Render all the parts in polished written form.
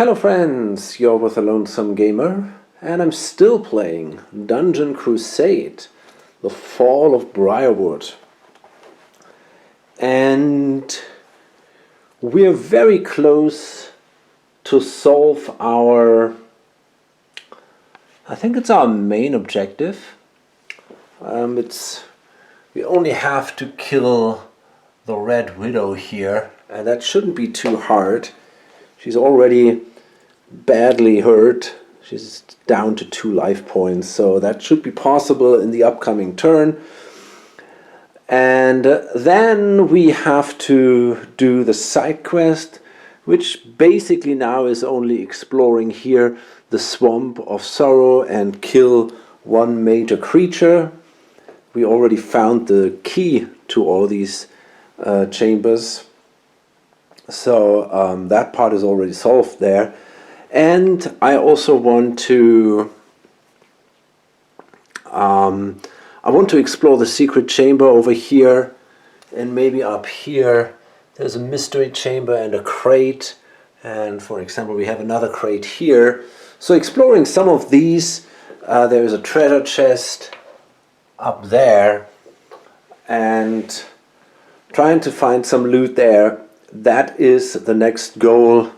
Hello friends, you're with a Lonesome Gamer, and I'm still playing Dungeon Crusade, The Fall of Briarwood. And we're very close to solve our, I think it's our main objective. We only have to kill the Red Widow here, and that shouldn't be too hard. She's already badly hurt. She's down to 2 life points, so that should be possible in the upcoming turn. And then we have to do the side quest, which basically now is only exploring here the Swamp of Sorrow and kill one major creature. We already found the key to all these chambers, so that part is already solved there. And I also want to explore the secret chamber over here, and maybe up here there's a mystery chamber and a crate, and for example we have another crate here. So exploring some of these, there is a treasure chest up there, and trying to find some loot there. That is the next goal,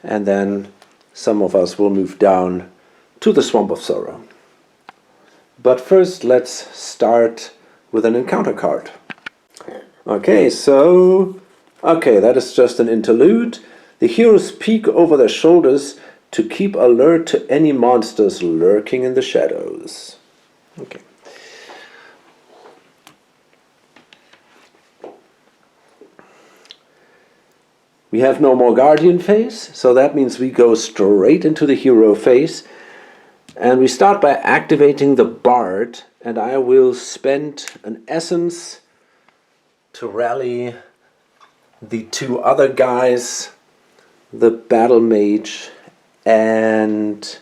and then some of us will move down to the Swamp of Sorrow. But first let's start with an encounter card. Okay, that is just an interlude. The heroes peek over their shoulders to keep alert to any monsters lurking in the shadows. Okay. We have no more Guardian phase, so that means we go straight into the hero phase. And we start by activating the Bard, and I will spend an essence to rally the 2 other guys, the Battle Mage and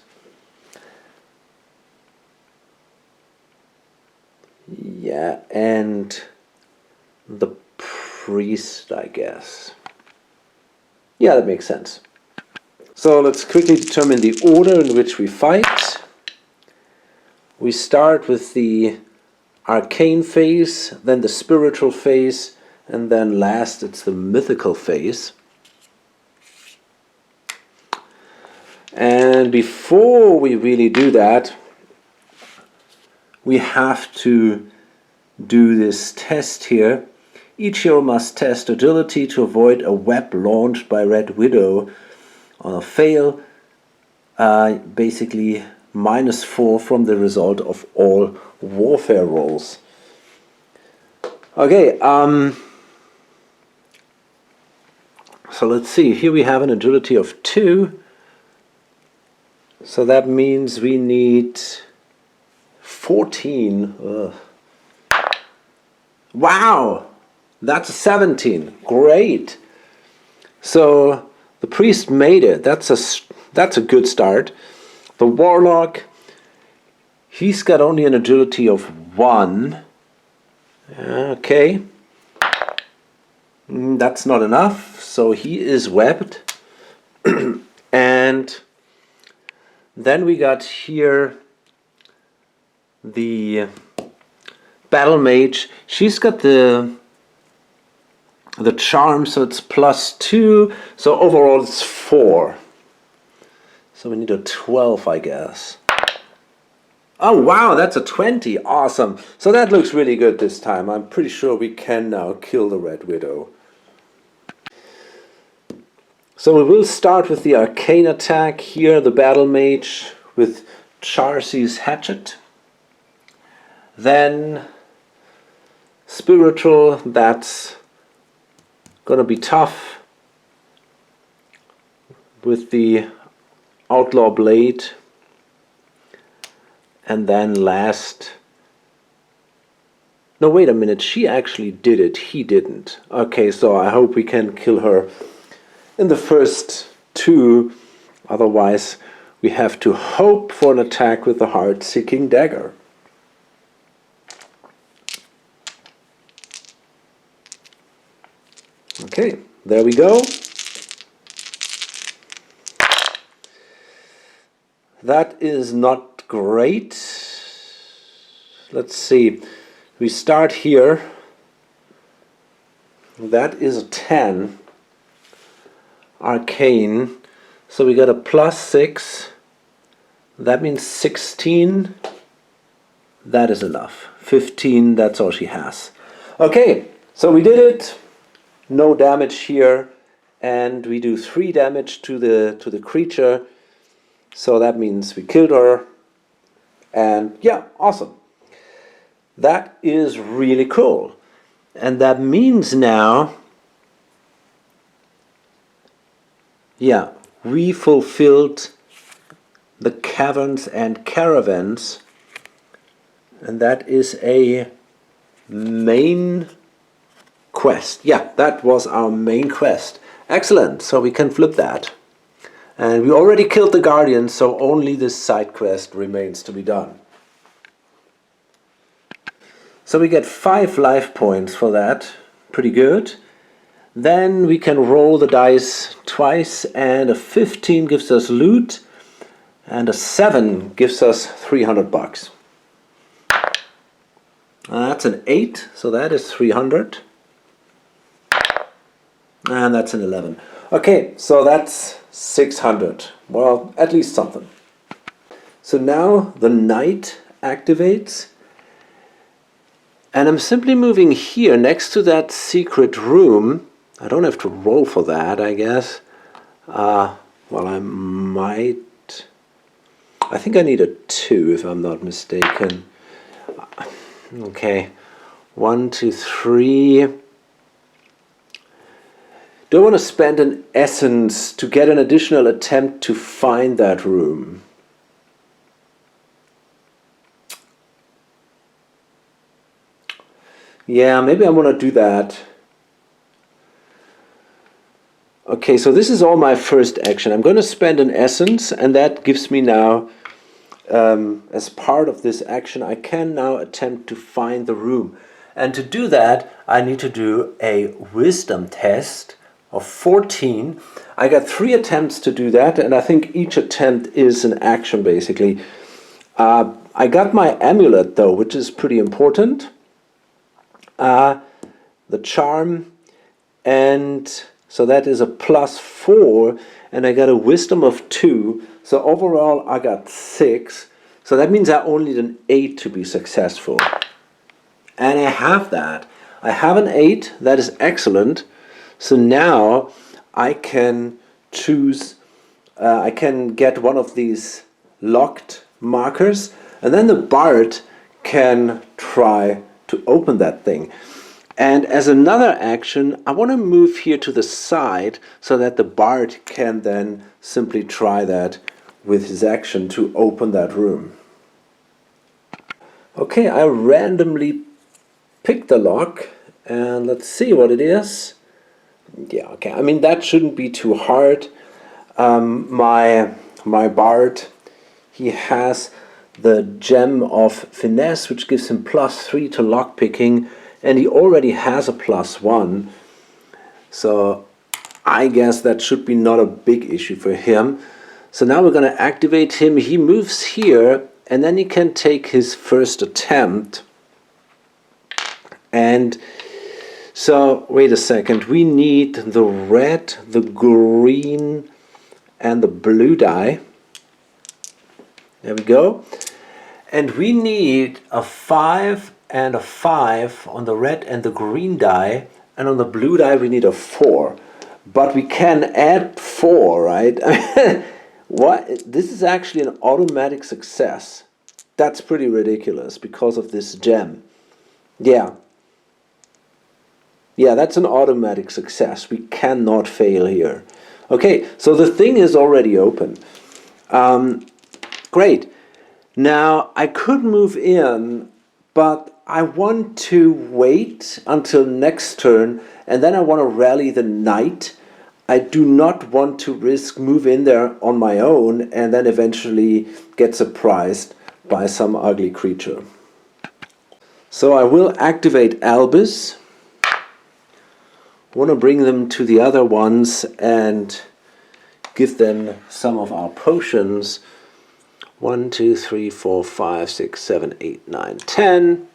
the Priest, I guess. Yeah, that makes sense. So let's quickly determine the order in which we fight. We start with the arcane phase, then the spiritual phase, and then last it's the mythical phase. And before we really do that, we have to do this test here. Each hero must test agility to avoid a web launched by Red Widow. On a fail, basically -4 from the result of all warfare rolls. Okay, so let's see. Here we have an agility of 2. So that means we need 14. Ugh. Wow! That's a 17. Great. So the priest made it. That's a good start. The warlock, he's got only an agility of 1. Okay. That's not enough. So he is webbed. And then we got here the Battle Mage. She's got the charm, so it's +2, so overall it's 4. So we need a 12, I guess. Oh wow, that's a 20, awesome. So that looks really good this time. I'm pretty sure we can now kill the Red Widow. So we will start with the arcane attack here, the Battle Mage with Charcy's Hatchet. Then spiritual, that's gonna be tough with the Outlaw Blade. And then last, no wait a minute, she actually did it, he didn't. Okay, so I hope we can kill her in the first 2, otherwise we have to hope for an attack with the Heart-Seeking Dagger. Okay, there we go. That is not great. Let's see. We start here. That is a 10. Arcane. So we got a +6. That means 16. That is enough. 15, that's all she has. Okay, so we did it. No damage here. And we do 3 damage to the creature. So that means we killed her. And yeah, awesome. That is really cool. And that means now, yeah, we fulfilled the caverns and caravans. And that is a main quest. Yeah, that was our main quest. Excellent, so we can flip that. And we already killed the Guardian, so only this side quest remains to be done. So we get 5 life points for that. Pretty good. Then we can roll the dice twice, and a 15 gives us loot, and a 7 gives us 300 bucks. That's an 8, so that is 300. And that's an 11. Okay, so that's 600. Well, at least something. So now the knight activates. And I'm simply moving here next to that secret room. I don't have to roll for that, I guess. Well, I might. I think I need a 2 if I'm not mistaken. Okay, 1, 2, 3. Do I want to spend an essence to get an additional attempt to find that room? Yeah, maybe I want to do that. Okay, so this is all my first action. I'm going to spend an essence, and that gives me now, as part of this action, I can now attempt to find the room. And to do that, I need to do a wisdom test of 14. I got 3 attempts to do that, and I think each attempt is an action, basically. I got my amulet, though, which is pretty important. The charm, and so that is a +4, and I got a wisdom of 2, so overall I got 6, so that means I only need an 8 to be successful. And I have that. I have an 8, that is excellent. So now I can choose, I can get one of these locked markers, and then the bard can try to open that thing. And as another action, I want to move here to the side so that the bard can then simply try that with his action to open that room. Okay, I randomly picked the lock, and let's see what it is. Yeah, okay, I mean that shouldn't be too hard. My bard, he has the gem of finesse, which gives him +3 to lockpicking, and he already has a +1, so I guess that should be not a big issue for him. So now we're going to activate him. He moves here, and then he can take his first attempt. And so wait a second, we need the red, the green, and the blue die. There we go. And we need a 5 and a 5 on the red and the green die, and on the blue die we need a 4. But we can add 4, right? What? This is actually an automatic success. That's pretty ridiculous because of this gem. Yeah, that's an automatic success. We cannot fail here. Okay, so the thing is already open. Great. Now, I could move in, but I want to wait until next turn, and then I want to rally the knight. I do not want to risk move in there on my own and then eventually get surprised by some ugly creature. So I will activate Albus. I want to bring them to the other ones and give them some of our potions. 1, 2, 3, 4, 5, 6, 7, 8, 9, 10.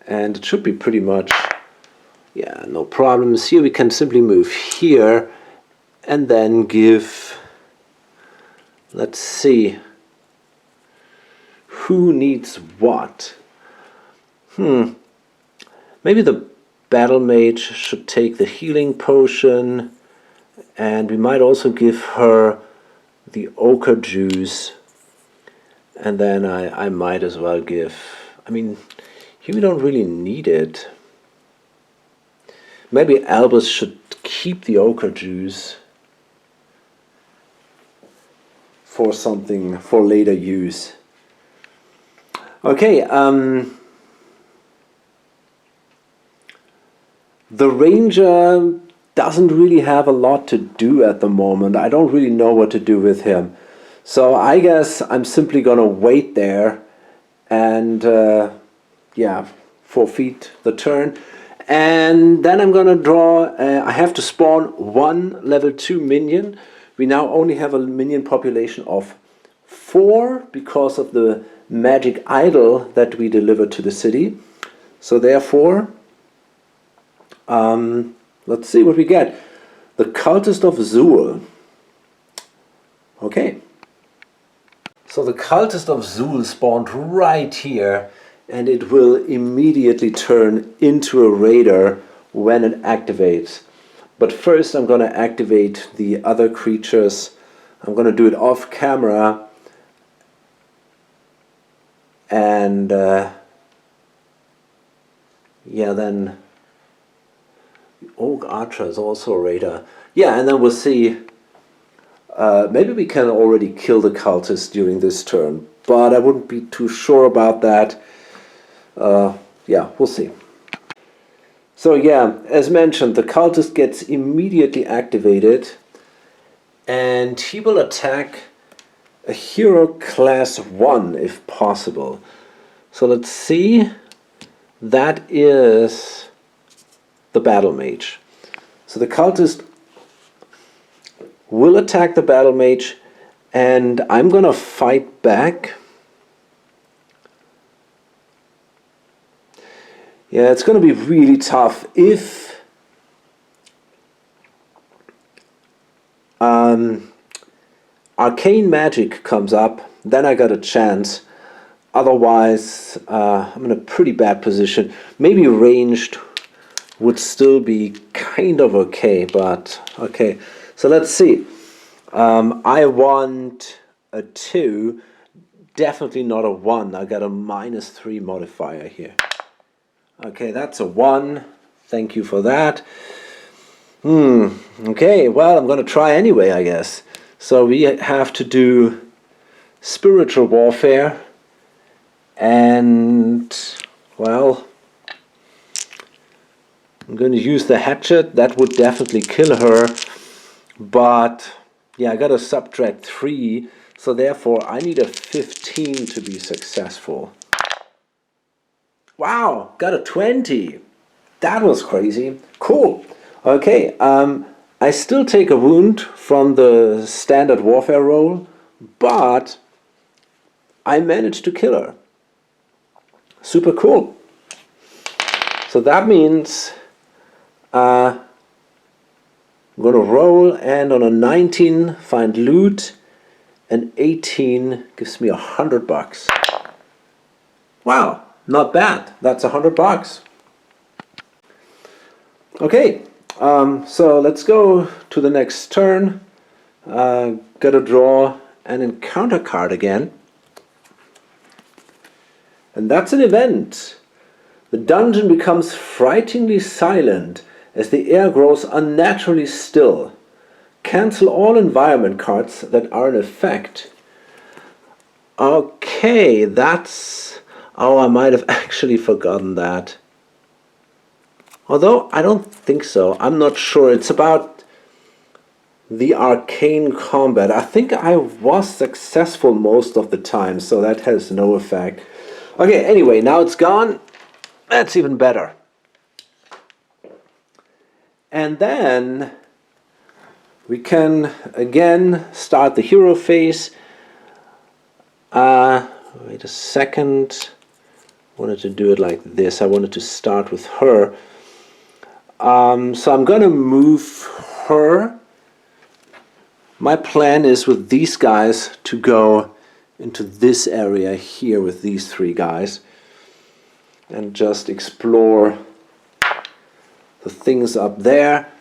And it should be pretty much, yeah, no problems. Here we can simply move here and then give, let's see, who needs what? Maybe the battle mage should take the healing potion, and we might also give her the ochre juice, and then I might as well give, I mean, here we don't really need it. Maybe Albus should keep the ochre juice for something, for later use. Okay, the ranger doesn't really have a lot to do at the moment. I don't really know what to do with him. So I guess I'm simply gonna wait there and yeah, forfeit the turn. And then I'm gonna draw, I have to spawn one level 2 minion. We now only have a minion population of 4 because of the magic idol that we delivered to the city. So therefore, let's see what we get. The Cultist of Zool. Okay. So the Cultist of Zool spawned right here, and it will immediately turn into a raider when it activates. But first I'm going to activate the other creatures. I'm going to do it off camera. And yeah, then Oak Archer is also a raider. Yeah, and then we'll see. Maybe we can already kill the cultist during this turn, but I wouldn't be too sure about that. Yeah, we'll see. So yeah, as mentioned, the cultist gets immediately activated, and he will attack a hero class 1 if possible. So let's see. That is the battle mage. So the cultist will attack the battle mage, and I'm gonna fight back. Yeah, it's gonna be really tough. If arcane magic comes up, then I got a chance. Otherwise, I'm in a pretty bad position. Maybe ranged would still be kind of okay, but okay. So let's see. I want a 2, definitely not a 1. I got a -3 modifier here. Okay, that's a 1. Thank you for that. Okay, well, I'm going to try anyway, I guess. So we have to do spiritual warfare. And, well, I'm going to use the hatchet. That would definitely kill her. But, yeah, I got to subtract 3. So therefore, I need a 15 to be successful. Wow, got a 20. That was crazy. Cool. Okay, I still take a wound from the standard warfare roll, but I managed to kill her. Super cool. So that means I'm going to roll, and on a 19 find loot, and 18 gives me $100. Wow, not bad. That's $100. Okay, so let's go to the next turn. Gotta draw an encounter card again. And that's an event. The dungeon becomes frighteningly silent as the air grows unnaturally still. Cancel all environment cards that are in effect. Okay, that's... Oh, I might have actually forgotten that. Although, I don't think so. I'm not sure. It's about the arcane combat. I think I was successful most of the time, so that has no effect. Okay, anyway, now it's gone. That's even better. And then we can again start the hero phase. Wait a second. I wanted to do it like this. I wanted to start with her. So I'm going to move her. My plan is with these guys to go into this area here with these three guys and just explore the things up there.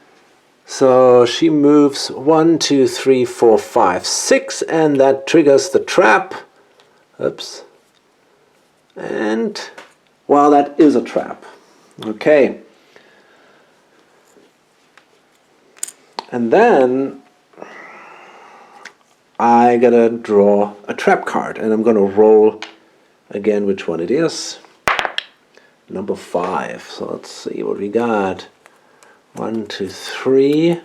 So she moves 1, 2, 3, 4, 5, 6, and that triggers the trap. Oops. And, well, that is a trap. Okay. And then I gotta draw a trap card, and I'm gonna roll again which one it is. Number 5. So let's see what we got. 1, 2, 3,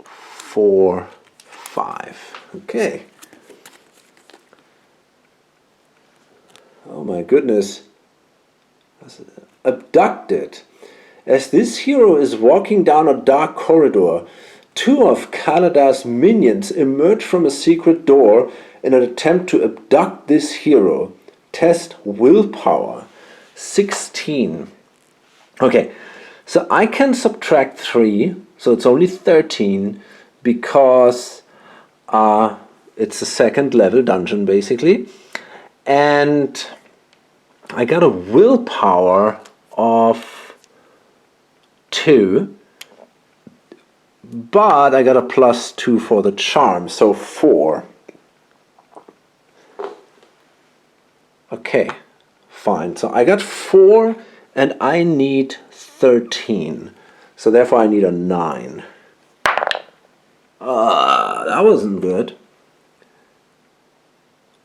4, 5. Okay. Oh my goodness. Abducted. As this hero is walking down a dark corridor, 2 of Kalada's minions emerge from a secret door in an attempt to abduct this hero. Test willpower. 16. Okay, so I can subtract 3, so it's only 13, because it's a second level dungeon basically. And I got a willpower of 2, but I got a +2 for the charm, so 4. Okay, fine. So I got 4 and I need 13. So therefore I need a 9. That wasn't good.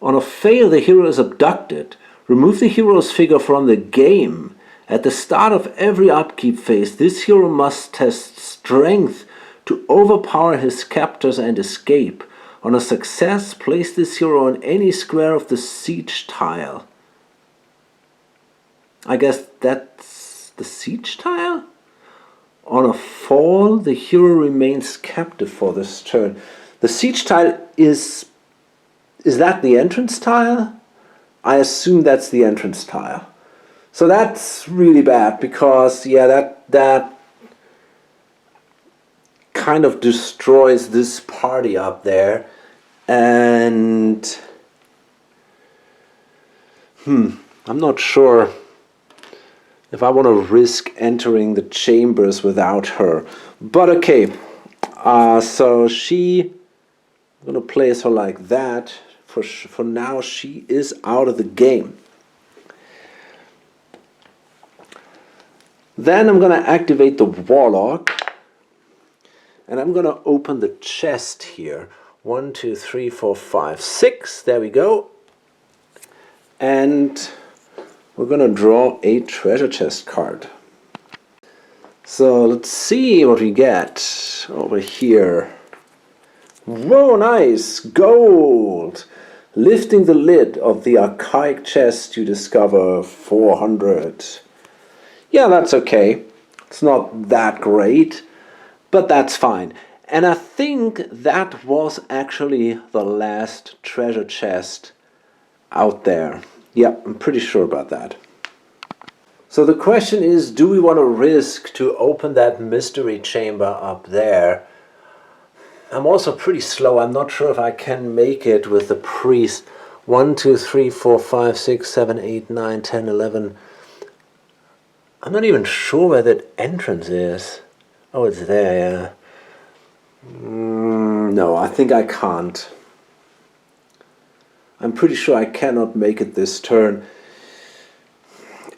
On a fail, the hero is abducted. Remove the hero's figure from the game. At the start of every upkeep phase, this hero must test strength to overpower his captors and escape. On a success, place this hero on any square of the siege tile. I guess that's the siege tile? On a fall, the hero remains captive for this turn. The siege tile is that the entrance tile? I assume that's the entrance tile. So that's really bad because, yeah, that kind of destroys this party up there. And I'm not sure if I want to risk entering the chambers without her. But okay, so I'm going to place her like that. For now, she is out of the game. Then I'm going to activate the Warlock. And I'm going to open the chest here. 1, 2, 3, 4, 5, 6. There we go. And we're going to draw a treasure chest card. So let's see what we get over here. Whoa, nice! Gold! Lifting the lid of the archaic chest, you discover 400. Yeah, that's okay. It's not that great, but that's fine. And I think that was actually the last treasure chest out there. Yeah, I'm pretty sure about that. So the question is, do we want to risk to open that mystery chamber up there? I'm also pretty slow. I'm not sure if I can make it with the priest. 1, 2, 3, 4, 5, 6, 7, 8, 9, 10, 11. I'm not even sure where that entrance is. Oh, it's there, yeah. No, I think I can't. I'm pretty sure I cannot make it this turn.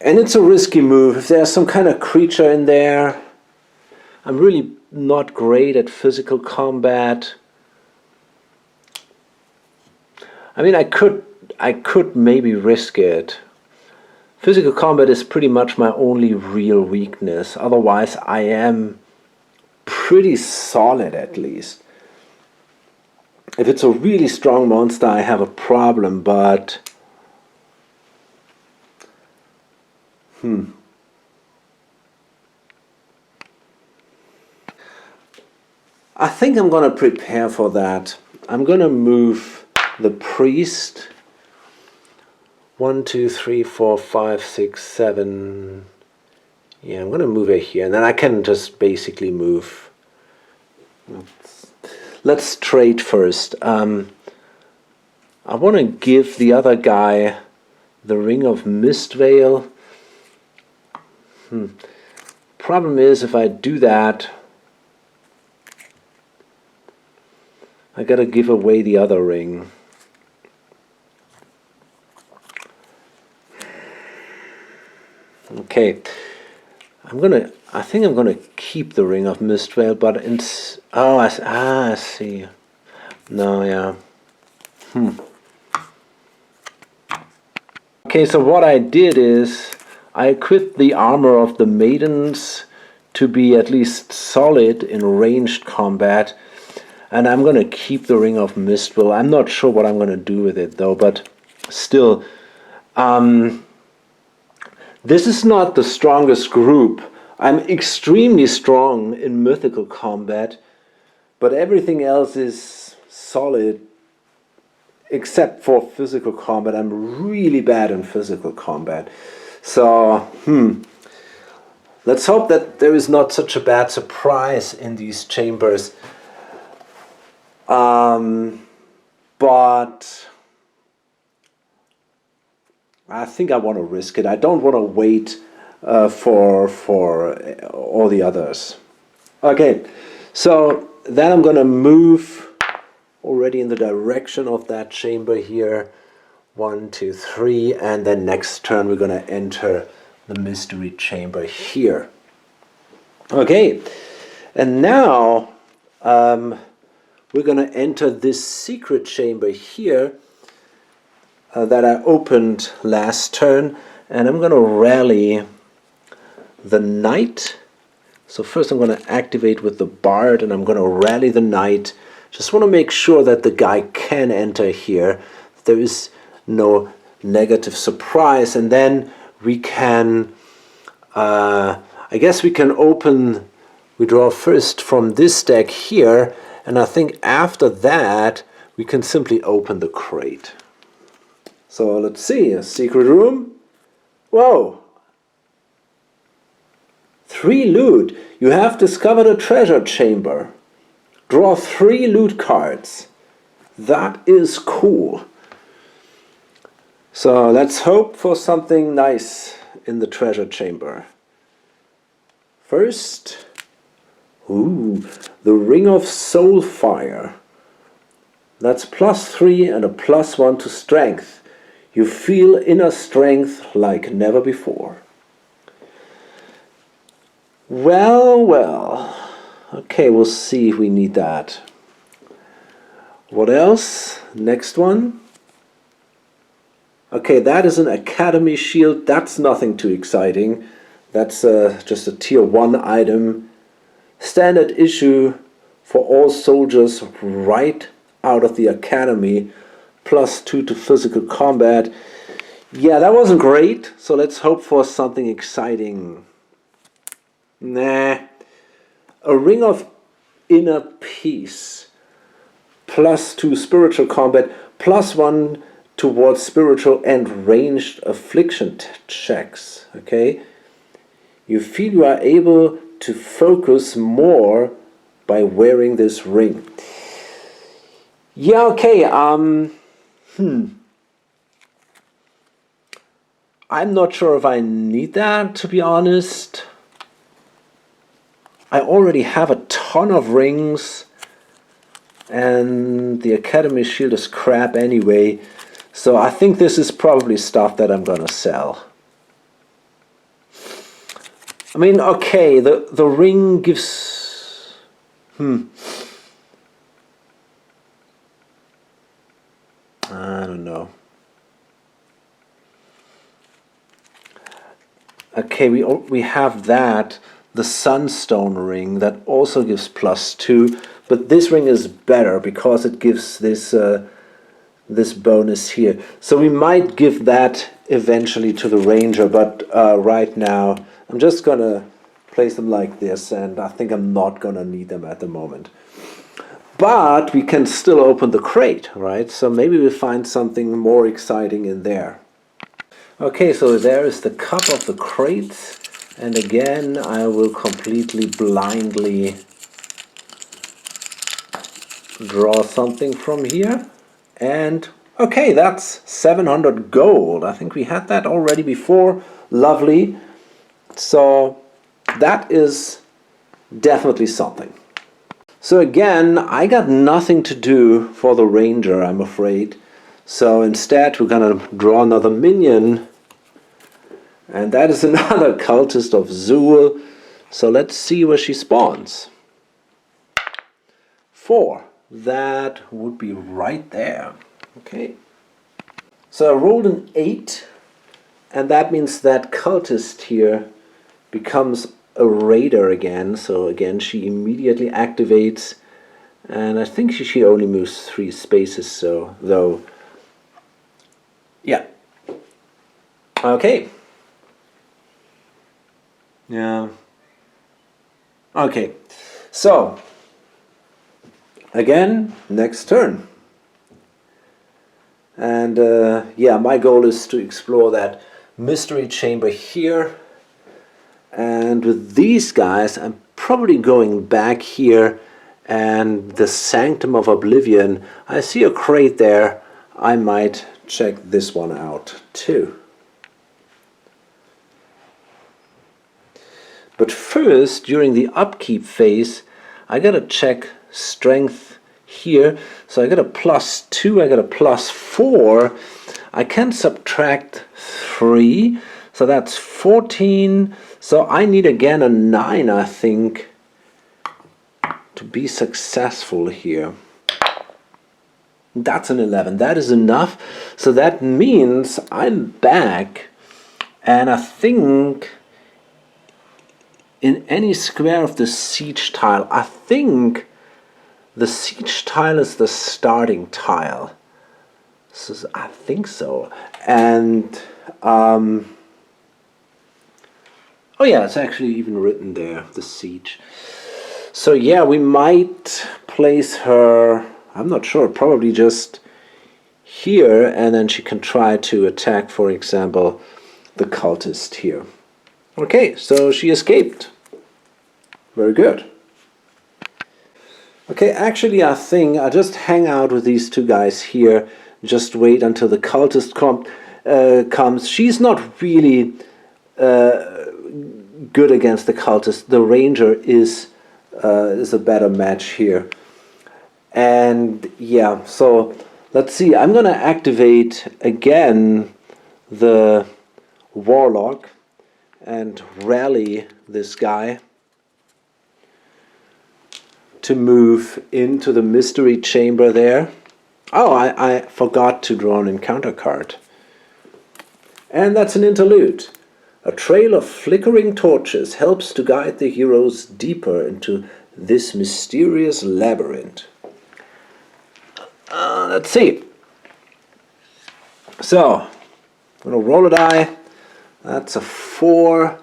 And it's a risky move. If there's some kind of creature in there, I'm really not great at physical combat. I mean, I could maybe risk it. Physical combat is pretty much my only real weakness. Otherwise, I am pretty solid at least. If it's a really strong monster, I have a problem, but I think I'm going to prepare for that. I'm going to move the priest. 1, 2, 3, 4, 5, 6, 7. Yeah, I'm going to move it here, and then I can just basically move. Let's trade first. I want to give the other guy the Ring of Mistveil. Problem is, if I do that, I gotta give away the other ring. Okay, I think I'm gonna keep the Ring of Mistveil, but I see. No, yeah. Okay, so what I did is I equipped the armor of the maidens to be at least solid in ranged combat, and I'm going to keep the Ring of Mistveil. I'm not sure what I'm going to do with it though, but still, this is not the strongest group. I'm extremely strong in mythical combat, but everything else is solid except for physical combat. I'm really bad in physical combat. So, let's hope that there is not such a bad surprise in these chambers. But I think I want to risk it. I don't want to wait for all the others. Okay, so then I'm going to move already in the direction of that chamber here. 1, 2, 3, and then next turn we're going to enter the mystery chamber here. Okay, and now we're going to enter this secret chamber here that I opened last turn, and I'm going to rally the knight. So first I'm going to activate with the bard, and I'm going to rally the knight. Just want to make sure that the guy can enter here. There is no negative surprise, and then we can I guess we can open, we draw first from this deck here, and I think after that we can simply open the crate. So let's see, a secret room. Whoa! 3 loot. You have discovered a treasure chamber. Draw 3 loot cards. That is cool. So let's hope for something nice in the treasure chamber. First, the Ring of Soulfire. That's +3 and a +1 to strength. You feel inner strength like never before. Well. Okay, we'll see if we need that. What else? Next one. Okay, that is an Academy shield. That's nothing too exciting. That's just a tier 1 item. Standard issue for all soldiers right out of the Academy. +2 to physical combat. Yeah, that wasn't great. So let's hope for something exciting. Nah. A Ring of Inner Peace. +2 spiritual combat. +1 towards spiritual and ranged affliction checks. Okay. You feel you are able to focus more by wearing this ring. Yeah, okay. I'm not sure if I need that, to be honest. I already have a ton of rings, and the Academy shield is crap anyway, so I think this is probably stuff that I'm gonna sell. I mean, okay, the ring gives... I don't know. Okay, we have that. The Sunstone ring that also gives +2, but this ring is better because it gives this this bonus here. So we might give that eventually to the Ranger, but right now I'm just gonna place them like this, and I think I'm not gonna need them at the moment. But we can still open the crate, right? So maybe we'll find something more exciting in there. Okay, so there is the cup of the crates. And again, I will completely blindly draw something from here. And okay, that's 700 gold. I think we had that already before. Lovely. So that is definitely something. So again, I got nothing to do for the ranger, I'm afraid. So instead we're gonna draw another minion. And that is another cultist of Zool. So let's see where she spawns. 4. That would be right there. Okay. So I rolled an 8. And that means that cultist here becomes a raider again. So again, she immediately activates. And I think she only moves 3 spaces, so though. Yeah. Okay. Yeah. Okay. So again, next turn. And yeah, my goal is to explore that mystery chamber here. And with these guys, I'm probably going back here and the Sanctum of Oblivion. I see a crate there. I might check this one out too. But first, during the upkeep phase, I gotta check strength here. So I got a +2, I got a +4. I can subtract 3, so that's 14. So I need again a 9, I think, to be successful here. That's an 11. That is enough. So that means I'm back, and I think in any square of the siege tile, I think the siege tile is the starting tile. So I think so. And oh yeah, it's actually even written there, the siege. So yeah, we might place her, I'm not sure, probably just here, and then she can try to attack, for example, the cultist here. Okay, so she escaped. Very good. Okay, actually I think I'll just hang out with these two guys here, just wait until the cultist comes. She's not really good against the cultist. The ranger is a better match here. And yeah, so let's see. I'm gonna activate again the warlock and rally this guy to move into the mystery chamber there. Oh, I forgot to draw an encounter card. And that's an interlude. A trail of flickering torches helps to guide the heroes deeper into this mysterious labyrinth. Let's see. So, I'm going to roll a die. That's a 4.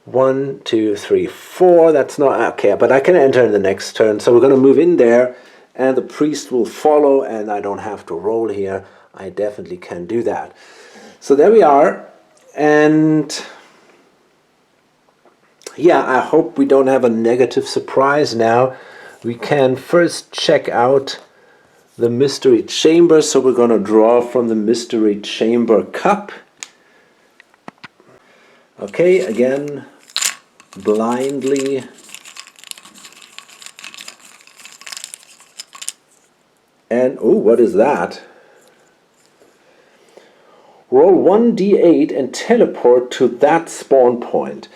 1, 2, 3, 4. That's not okay, but I can enter in the next turn. So we're going to move in there, and the priest will follow, and I don't have to roll here. I definitely can do that. So there we are. And yeah, I hope we don't have a negative surprise now. We can first check out the mystery chamber. So we're going to draw from the mystery chamber cup. Okay, again, blindly. And oh, what is that? Roll 1d8 and teleport to that spawn point.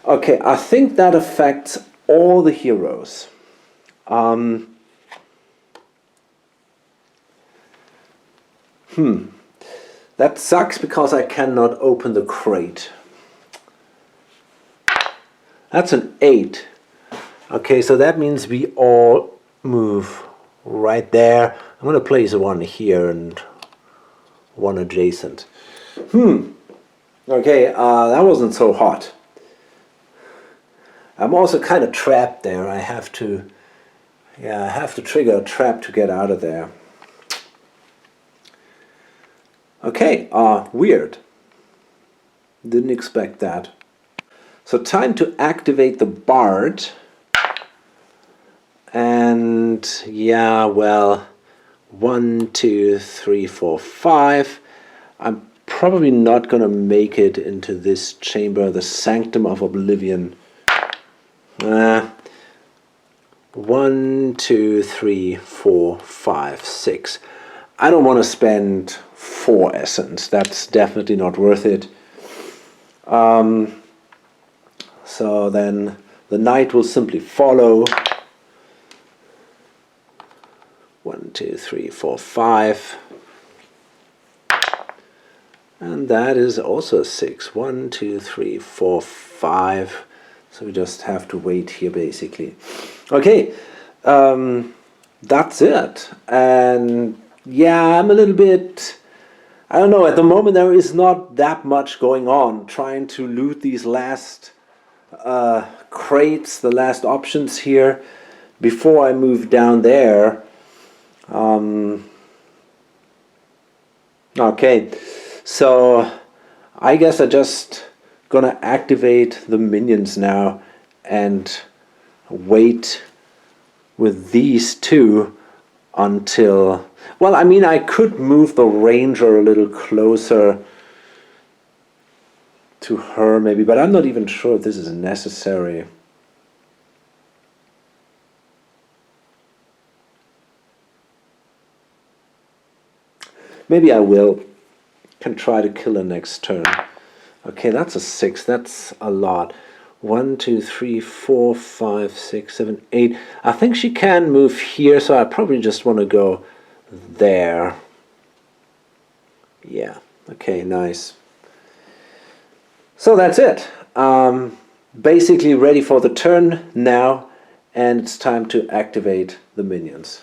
Okay, I think that affects all the heroes. That sucks because I cannot open the crate. That's an 8. Okay, so that means we all move right there. I'm going to place one here and one adjacent. Okay, that wasn't so hot. I'm also kind of trapped there. I have to Yeah, I have to trigger a trap to get out of there. Okay, weird. Didn't expect that. So time to activate the Bard. And yeah, well, 1, 2, 3, 4, 5. I'm probably not going to make it into this chamber, the Sanctum of Oblivion. 1, 2, 3, 4, 5, 6. I don't want to spend 4 essence. That's definitely not worth it. So then the knight will simply follow. 1, 2, 3, 4, 5. And that is also a 6. 1, 2, 3, 4, 5. So we just have to wait here basically. Okay, that's it. And yeah, I'm a little bit, I don't know, at the moment there is not that much going on. Trying to loot these last crates, the last options here, before I move down there. Okay, so I guess I just gonna activate the minions now and wait with these two until, well, I mean, I could move the ranger a little closer to her maybe, but I'm not even sure if this is necessary. Maybe I will. Can try to kill her next turn. Okay, that's a 6. That's a lot. 1, 2, 3, 4, 5, 6, 7, 8. I think she can move here, so I probably just want to go there. Yeah. Okay, nice. So that's it. Basically ready for the turn now, and it's time to activate the minions.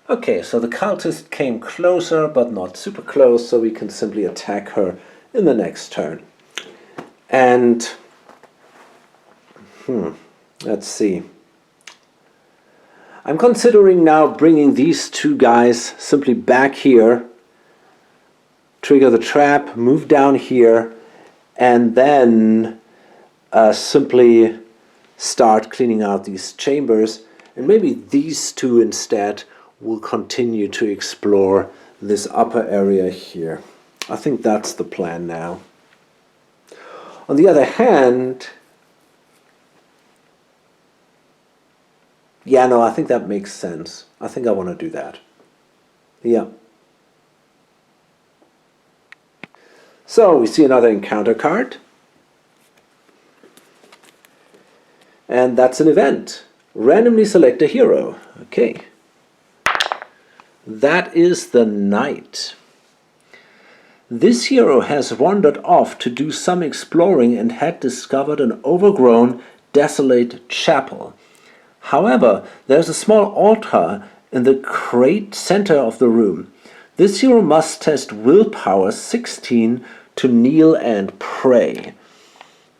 Okay, so the cultist came closer, but not super close, so we can simply attack her in the next turn. And, let's see. I'm considering now bringing these two guys simply back here, trigger the trap, move down here, and then simply start cleaning out these chambers. And maybe these two instead will continue to explore this upper area here. I think that's the plan now. On the other hand, yeah, no, I think that makes sense. I think I want to do that. Yeah. So we see another encounter card. And that's an event. Randomly select a hero. Okay. That is the knight. This hero has wandered off to do some exploring and had discovered an overgrown, desolate chapel. However, there's a small altar in the great center of the room. This hero must test willpower 16 to kneel and pray.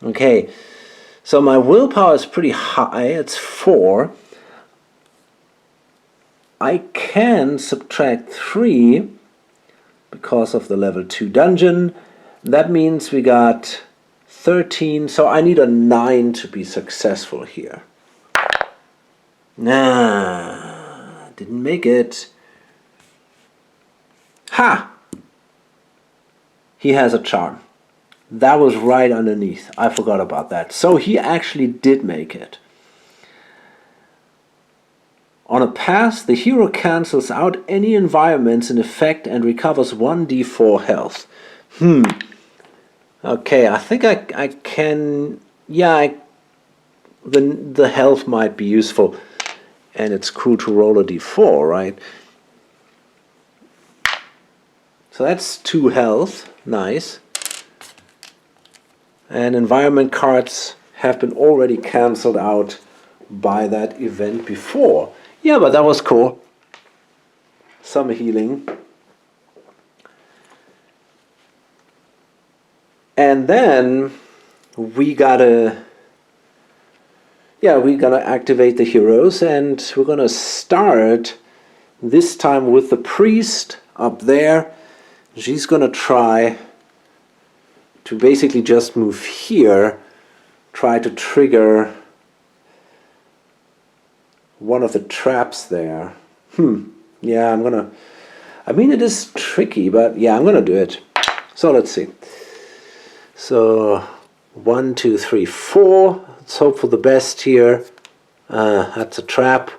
Okay, so my willpower is pretty high, it's 4. I can subtract 3 because of the level 2 dungeon. That means we got 13, so I need a 9 to be successful here. Nah, didn't make it. Ha! He has a charm. That was right underneath. I forgot about that. So he actually did make it. On a pass, the hero cancels out any environments in effect and recovers 1d4 health. Okay, I think I can... Yeah, the health might be useful. And it's cool to roll a d4, right? So that's 2 health. Nice. And environment cards have been already cancelled out by that event before. Yeah, but that was cool. Some healing. And then we gotta... yeah, we're gonna activate the heroes, and we're gonna start this time with the priest up there. She's gonna try to basically just move here, try to trigger one of the traps there. Yeah, I mean, it is tricky, but yeah, I'm gonna do it. So let's see. So 1, 2, 3, 4. Let's hope for the best here. That's a trap.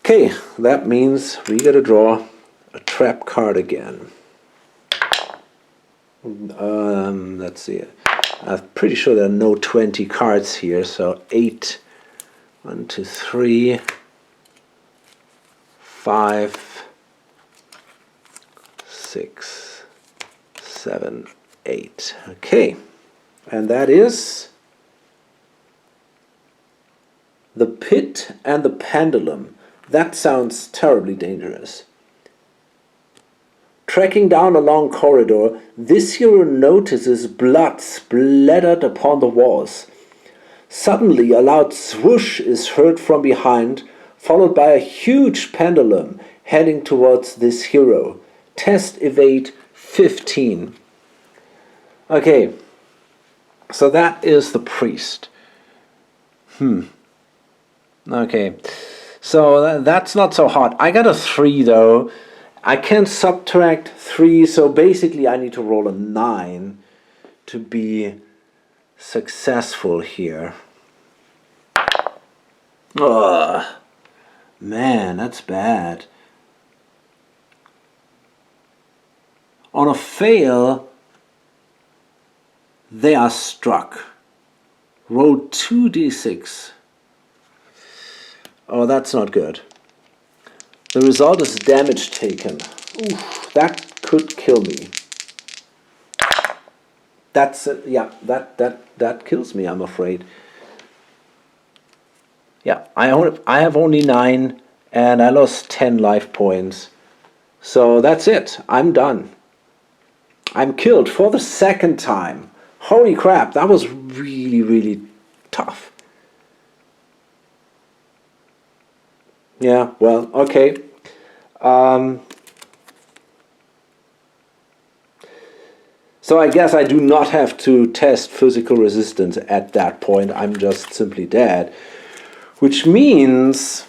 Okay, that means we gotta draw a trap card again. Let's see. I'm pretty sure there are no 20 cards here, so 8. 1, 2, 3, 5, 6, 7, 8. Okay, and that is the pit and the pendulum. That sounds terribly dangerous. Tracking down a long corridor, this hero notices blood splattered upon the walls. Suddenly, a loud swoosh is heard from behind, followed by a huge pendulum heading towards this hero. Test evade 15. Okay, so that is the priest. Okay, so that's not so hot. I got a 3 though. I can subtract 3, so basically I need to roll a 9 to be successful here. Ugh, man, that's bad. On a fail, they are struck. Roll 2d6. Oh, that's not good. The result is damage taken. Oof, that could kill me. That's yeah, that kills me, I'm afraid. Yeah, I have only 9 and I lost 10 life points. So that's it. I'm done. I'm killed for the second time. Holy crap, that was really, really tough. Yeah, well, okay. So I guess I do not have to test physical resistance at that point. I'm just simply dead. Which means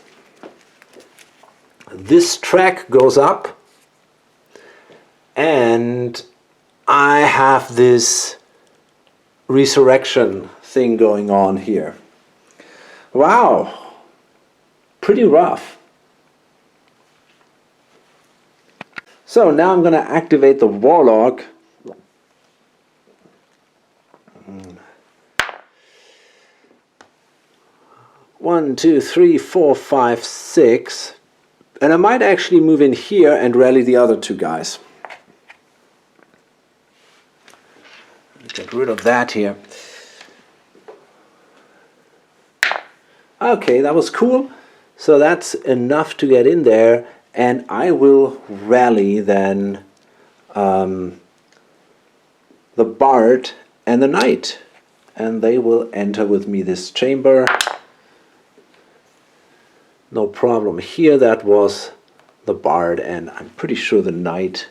this track goes up and I have this resurrection thing going on here. Wow, pretty rough. So now I'm going to activate the Warlock. One, two, three, four, five, 6. And I might actually move in here and rally the other 2 guys. Get rid of that here. Okay, that was cool. So that's enough to get in there. And I will rally then the Bard and the Knight. And they will enter with me this chamber. No problem here. That was the Bard, and I'm pretty sure the Knight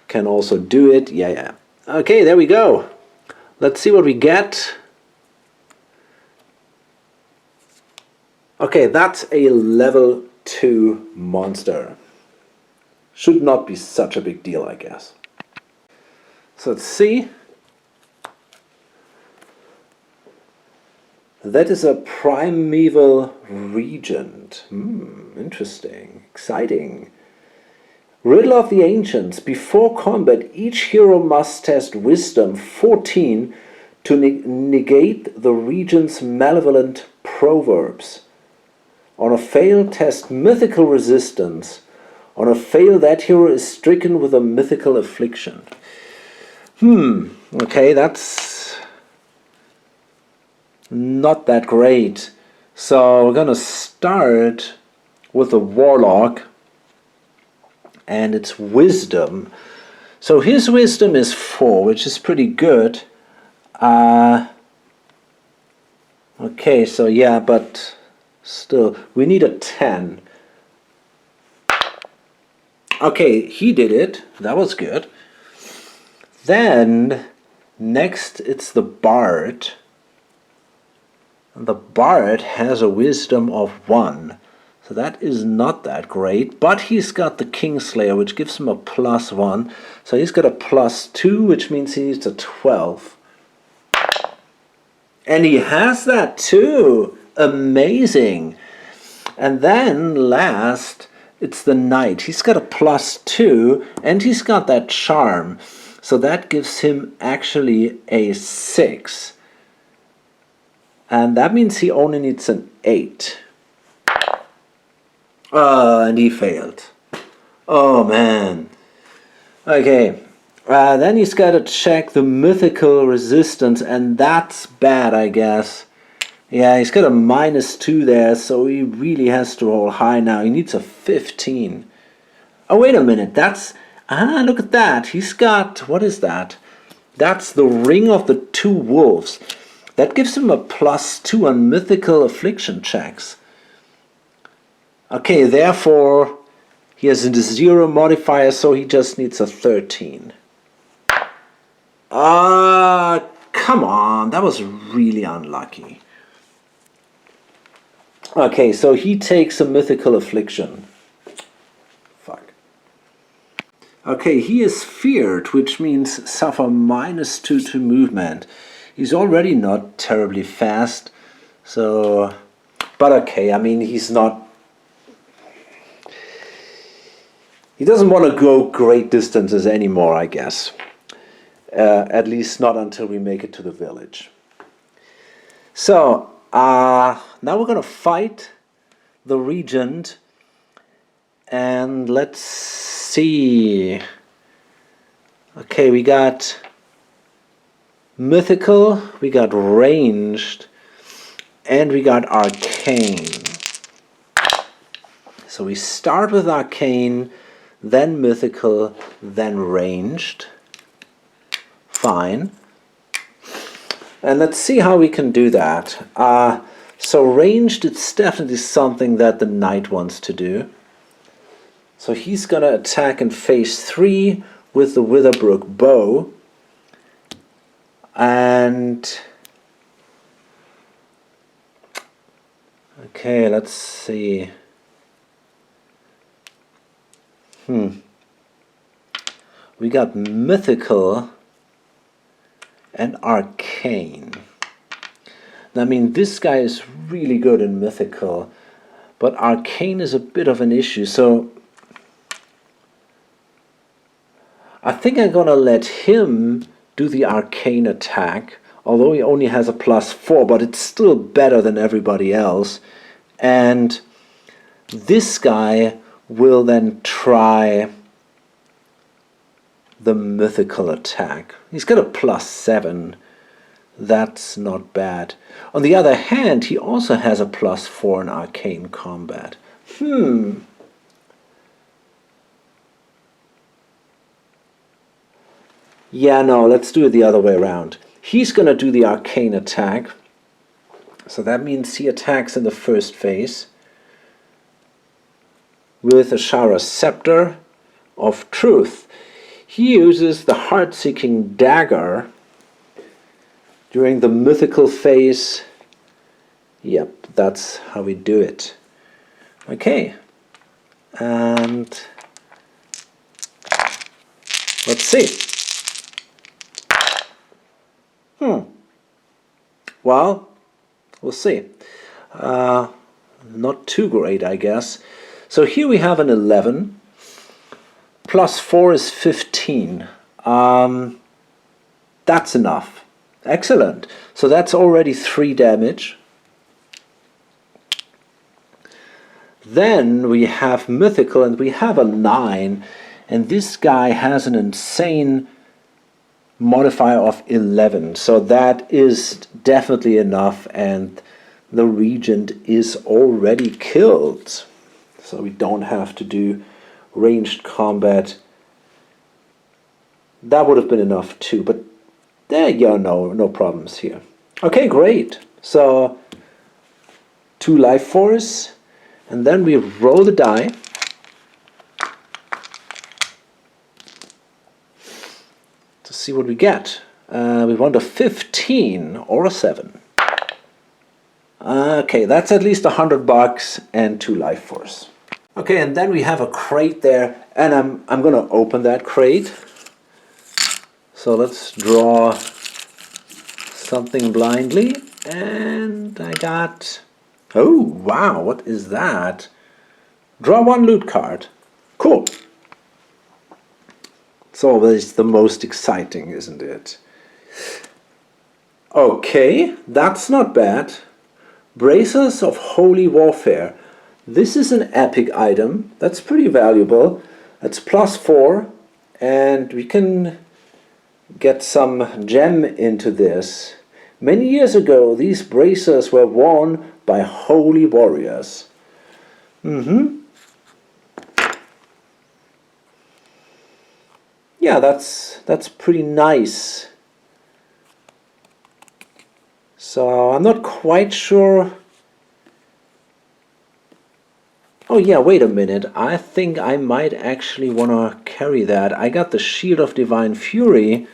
can also do it. Yeah. Okay, there we go. Let's see what we get. Okay, that's a level 2 monster. Should not be such a big deal, I guess. So let's see. That is a primeval regent. Interesting. Exciting. Riddle of the Ancients. Before combat, each hero must test Wisdom 14 to negate the regent's malevolent proverbs. On a fail, test Mythical Resistance. On a fail, that hero is stricken with a mythical affliction. Okay, that's not that great. So we're gonna start with the Warlock and its Wisdom. So his Wisdom is 4, which is pretty good. Okay, so yeah, but still, we need a 10. Okay, he did it. That was good. Then, next it's the Bard. The Bard has a wisdom of 1. So that is not that great. But he's got the Kingslayer, which gives him a +1. So he's got a +2, which means he needs a 12. And he has that too. Amazing. And then last, it's the Knight. He's got a +2 and he's got that Charm. So that gives him actually a 6. And that means he only needs an 8. And he failed. Oh man. Okay. Then he's got to check the mythical resistance, and that's bad, I guess. Yeah, he's got a -2 there, so he really has to roll high now. He needs a 15. Oh, wait a minute. That's... look at that. He's got... What is that? That's the Ring of the Two Wolves. That gives him a +2 on mythical affliction checks. Okay, therefore, he has a 0 modifier, so he just needs a 13. Come on, that was really unlucky. Okay, so he takes a mythical affliction. Fuck. Okay, he is feared, which means suffer -2 to movement. He's already not terribly fast, so... But okay, I mean, he's not... He doesn't want to go great distances anymore, I guess. At least not until we make it to the village. So, now we're going to fight the Regent. And let's see. Okay, we got mythical, we got ranged, and we got arcane. So we start with arcane, then mythical, then ranged. Fine. And let's see how we can do that. So ranged, it's definitely something that the Knight wants to do. So he's going to attack in phase 3 with the Witherbrook bow. And... Okay, let's see. We got mythical and arcane. I mean, this guy is really good in mythical, but arcane is a bit of an issue, so I think I'm gonna let him do the arcane attack, although he only has a +4, but it's still better than everybody else. And this guy will then try the mythical attack. He's got a +7. That's not bad. On the other hand, he also has a +4 in arcane combat. Yeah, no, let's do it the other way around. He's going to do the arcane attack. So that means he attacks in the first phase with a Shara Scepter of Truth. He uses the Heart-Seeking Dagger during the mythical phase. Yep, that's how we do it. Okay. And let's see. Well, we'll see. Not too great, I guess. So here we have an 11. +4 is 15. That's enough. Excellent. So that's already 3 damage. Then we have mythical, and we have a 9. And this guy has an insane modifier of 11. So that is definitely enough, and the Regent is already killed. So we don't have to do ranged combat. That would have been enough too, but there you go, no problems here. Okay, great. So 2 life force, and then we roll the die. To see what we get. We want a 15 or a 7. Okay, that's at least $100 and 2 life force. Okay, and then we have a crate there, and I'm gonna open that crate. So let's draw something blindly, and I got, oh wow, what is that? Draw 1 loot card. Cool. It's always the most exciting, isn't it? Okay, that's not bad. Bracers of Holy Warfare. This is an epic item. That's pretty valuable. That's +4, and we can get some gem into this. Many years ago, these bracers were worn by holy warriors. Yeah, that's pretty nice. So I'm not quite sure. Oh yeah, wait a minute. I think I might actually want to carry that. I got the Shield of Divine Fury,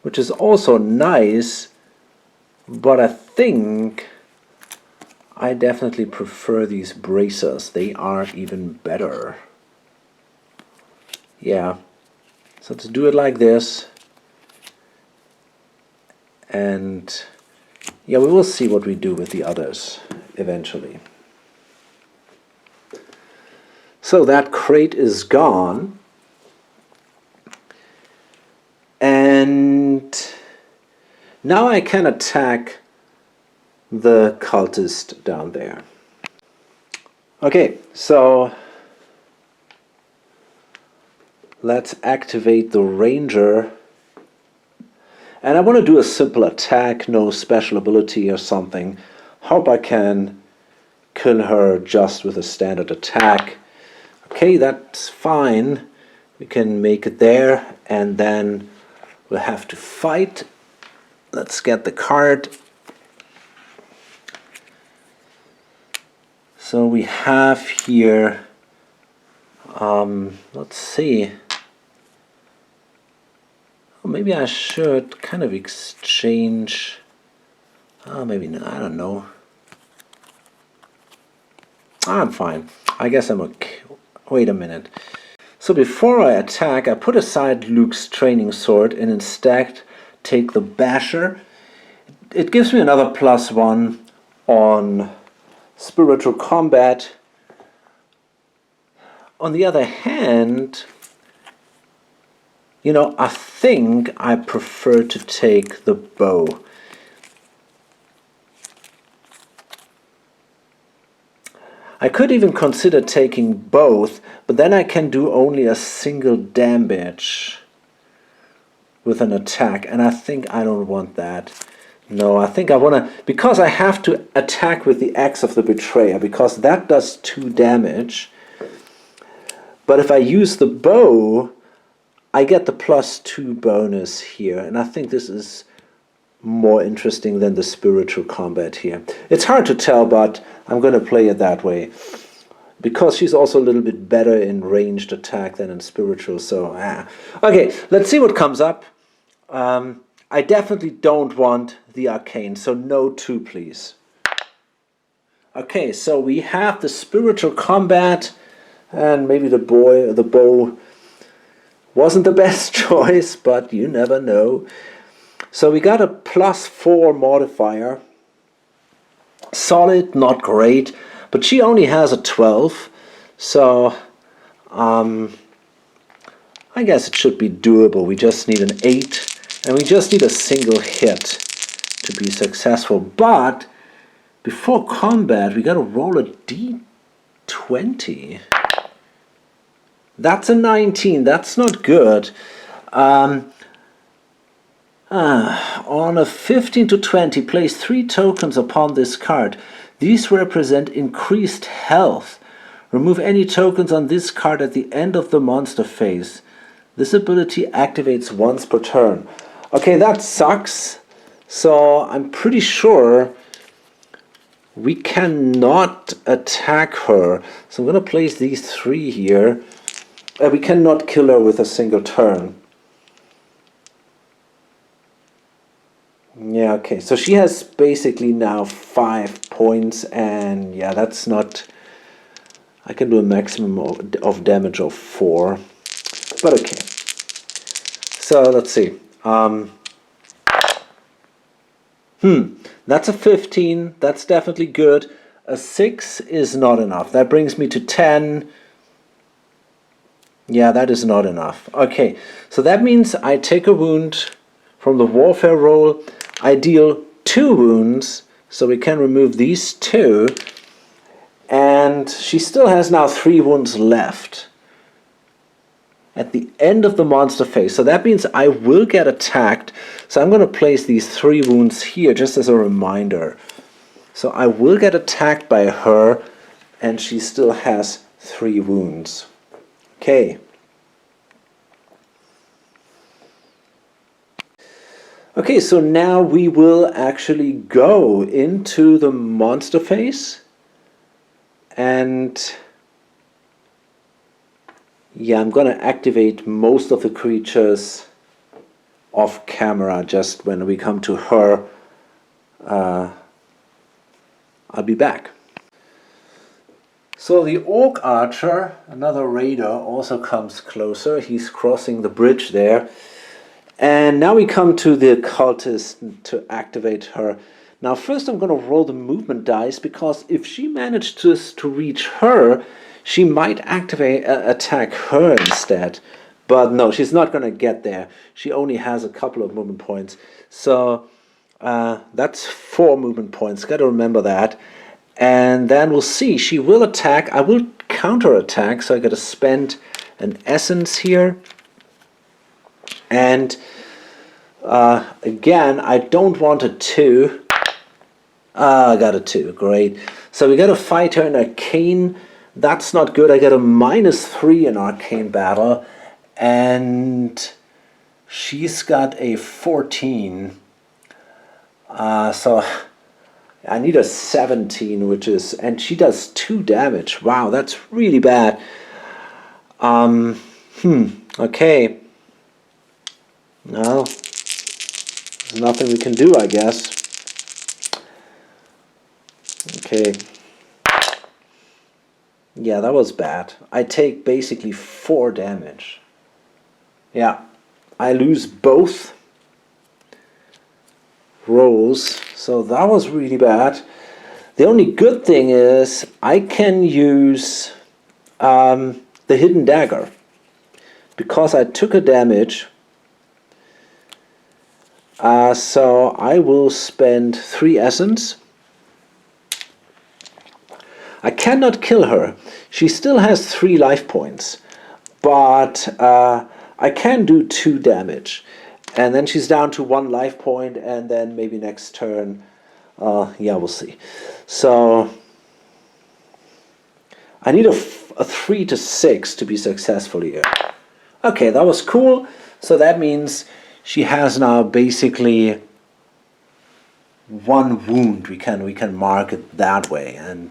which is also nice, but I think I definitely prefer these bracers. They are even better. Yeah. So to do it like this, and yeah, we will see what we do with the others eventually. So that crate is gone, and now I can attack the cultist down there. Okay, so let's activate the ranger, and I want to do a simple attack, no special ability or something. Hope I can kill her just with a standard attack. Okay, that's fine. We can make it there, and then we'll have to fight. Let's get the card. So we have here, let's see. Well, maybe I should kind of exchange. Maybe not, I don't know. I'm fine. I guess I'm okay. Wait a minute. So before I attack, I put aside Luke's training sword and instead take the basher. It gives me another +1 on spiritual combat. On the other hand, you know, I think I prefer to take the bow. I could even consider taking both, but then I can do only a single damage with an attack, and I think I don't want that. No, I think I want to, because I have to attack with the Axe of the Betrayer, because that does 2 damage. But if I use the bow, I get the +2 bonus here, and I think this is more interesting than the spiritual combat here. It's hard to tell, but I'm going to play it that way, because she's also a little bit better in ranged attack than in spiritual, so okay, let's see what comes up. I definitely don't want the arcane, so no 2 please. Okay, so we have the spiritual combat, and maybe the bow wasn't the best choice, but you never know. So we got a +4 modifier. Solid, not great, but she only has a 12, so I guess it should be doable. We just need an 8, and we just need a single hit to be successful. But before combat, we got to roll a d20. That's a 19. That's not good. On a 15 to 20, place 3 tokens upon this card. These represent increased health. Remove any tokens on this card at the end of the monster phase. This ability activates once per turn. Okay, that sucks. So I'm pretty sure we cannot attack her. So I'm going to place these 3 here. We cannot kill her with a single turn. Yeah, okay, so she has basically now 5 points, and yeah, that's not... I can do a maximum of damage of 4, but okay. So let's see. That's a 15, that's definitely good. A 6 is not enough. That brings me to 10. Yeah, that is not enough. Okay, so that means I take a wound from the warfare roll. I deal 2 wounds, so we can remove these 2. And she still has now 3 wounds left at the end of the monster phase. So that means I will get attacked. So I'm going to place these 3 wounds here just as a reminder. So I will get attacked by her, and she still has 3 wounds. Okay. Okay, so now we will actually go into the monster phase. And yeah, I'm going to activate most of the creatures off camera. Just when we come to her, I'll be back. So the Orc Archer, another raider, also comes closer. He's crossing the bridge there. And now we come to the cultist to activate her. Now first I'm going to roll the movement dice, because if she manages to reach her, she might attack her instead. But no, she's not going to get there. She only has a couple of movement points. So that's 4 movement points. Got to remember that. And then we'll see. She will attack. I will counterattack, so I got to spend an essence here. And again, I don't want a 2. I got a 2, great. So we got to fight her in Arcane. That's not good. I got a -3 in Arcane battle. And she's got a 14. So I need a 17, which is... And she does 2 damage. Wow, that's really bad. Okay. No, there's nothing we can do, I guess. Okay. Yeah, that was bad. I take basically 4 damage. Yeah, I lose both rolls, so that was really bad. The only good thing is I can use the Hidden Dagger. Because I took a damage... so I will spend 3 essence. I cannot kill her. She still has 3 life points. But I can do 2 damage. And then she's down to 1 life point, and then maybe next turn... yeah, we'll see. So I need a 3 to 6 to be successful here. Okay, that was cool. So that means... she has now basically 1 wound. We can mark it that way. And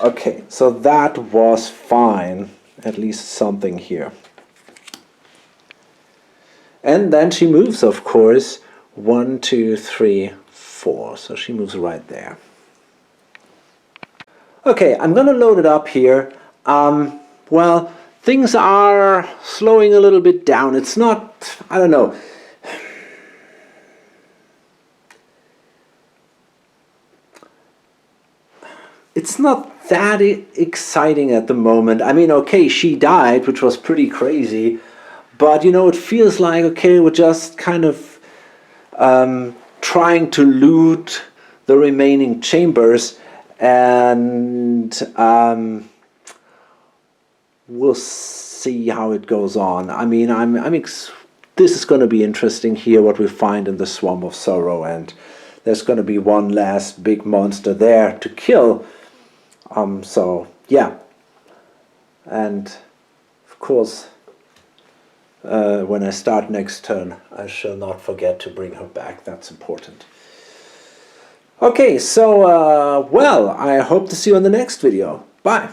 okay, so that was fine. At least something here. And then she moves, of course. 1, 2, 3, 4. So she moves right there. Okay, I'm going to load it up here. Well, things are slowing a little bit down. It's not, I don't know. It's not that exciting at the moment. I mean, okay, she died, which was pretty crazy. But, you know, it feels like, okay, we're just kind of trying to loot the remaining chambers. And... we'll see how it goes on. I mean, this is going to be interesting here, what we find in the Swamp of Sorrow, and there's going to be one last big monster there to kill. So, yeah. And, of course, when I start next turn, I shall not forget to bring her back. That's important. Okay, so, well, I hope to see you in the next video. Bye!